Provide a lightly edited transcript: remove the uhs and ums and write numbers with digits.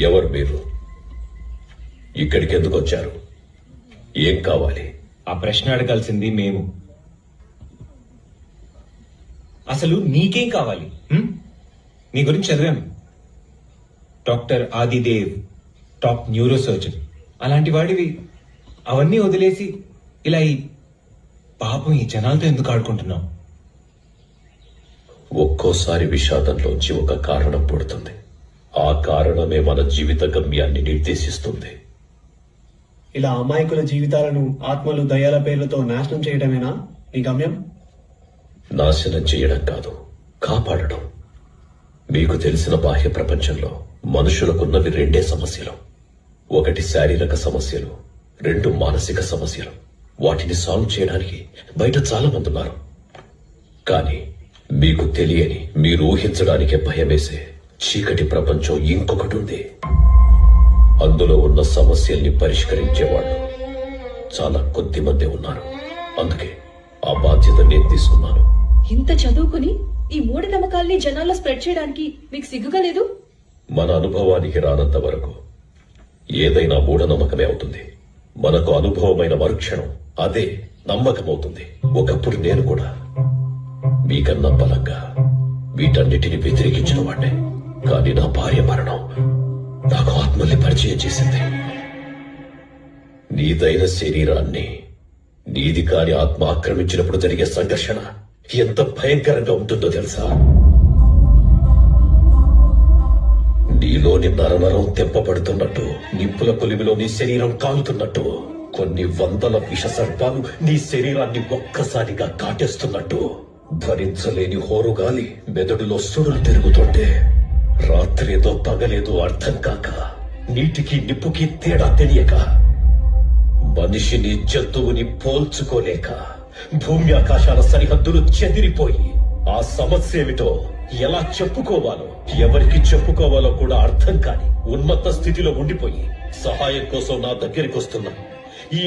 ఎవరు మీరు? ఇక్కడికి ఎందుకు వచ్చారు? ఏం కావాలి? ఆ ప్రశ్న అడగాల్సింది మేము. అసలు నీకేం కావాలి? నీ గురించి చదివాము. Doctor Adidev, top neurosurgeon. అలాంటి వాడివి అవన్నీ వదిలేసి ఇలా ఈ పాపం ఈ జనాలతో ఎందుకు ఆడుకుంటున్నావు? ఒక్కోసారి విషాదంలోంచి ఒక కారణం పుడుతుంది. ఆ కారణమే మన జీవిత గమ్యాన్ని నిర్దేశిస్తుంది. ఇలా అమాయకుల జీవితాలను ఆత్మలు దయ్యాల పేర్లతో నాశనం చేయడమేనా నీ గమ్యం? నాశనం చేయడం కాదు, కాపాడడం. మీకు తెలిసిన బాహ్య ప్రపంచంలో మనుషులకున్నవి రెండే సమస్యలు. ఒకటి శారీరక సమస్యలు, రెండు మానసిక సమస్యలు. వాటిని సాల్వ్ చేయడానికి బయట చాలా మంది ఉన్నారు. కానీ మీకు తెలియని, మీరు ఊహించడానికే భయమేసే చీకటి ప్రపంచం ఇంకొకటి ఉంది. అందులో ఉన్న సమస్యల్ని పరిష్కరించేవాళ్ళు చాలా కొద్ది మంది ఉన్నారు. అందుకే ఆ బాధ్యత నేను తీసుకున్నాను. ఇంత చదువుకుని ఈ మూఢనమ్మకాల్ని జనాల్లో స్ప్రెడ్ చేయడానికి మీకు సిగ్గుగా లేదు? మన అనుభవానికి రానంత వరకు ఏదైనా మూఢనమ్మకమే అవుతుంది. మనకు అనుభవమైన మరుక్షణం అదే నమ్మకమవుతుంది. ఒకప్పుడు నేను కూడా మీకన్నా బలంగా వీటన్నిటిని వ్యతిరేకించిన వాడినే. కానీ నా భార్య మరణం నాకు ఆత్మల్ని పరిచయం చేసింది. నీదైన శరీరాన్ని నీది కాని ఆత్మ ఆక్రమించినప్పుడు జరిగే సంఘర్షణ ఎంత భయంకరంగా ఉంటుందో తెలుసా? నీలోని నరనరం తెంపబడుతున్నట్టు, నిప్పుల కొలిమిలో నీ శరీరం కాలుతున్నట్టు, కొన్ని వందల విష సర్పాలు నీ శరీరాన్ని ఒక్కసారిగా కాటేస్తున్నట్టు, భరించలేని హోరుగాలి మెదడులో సుడులు తిరుగుతుంటే, రాత్రేదో పగలేదో అర్థం కాక, నీటికి నిప్పుకి తేడా తెలియక, మనిషిని జంతువుని పోల్చుకోలేక, భూమి ఆకాశాల సరిహద్దులు చెదిరిపోయి, ఆ సమస్య ఏమిటో ఎలా చెప్పుకోవాలో, ఎవరికి చెప్పుకోవాలో కూడా అర్థం కాని ఉన్మత్త స్థితిలో ఉండిపోయి సహాయం కోసం నా దగ్గరికి వస్తున్నా ఈ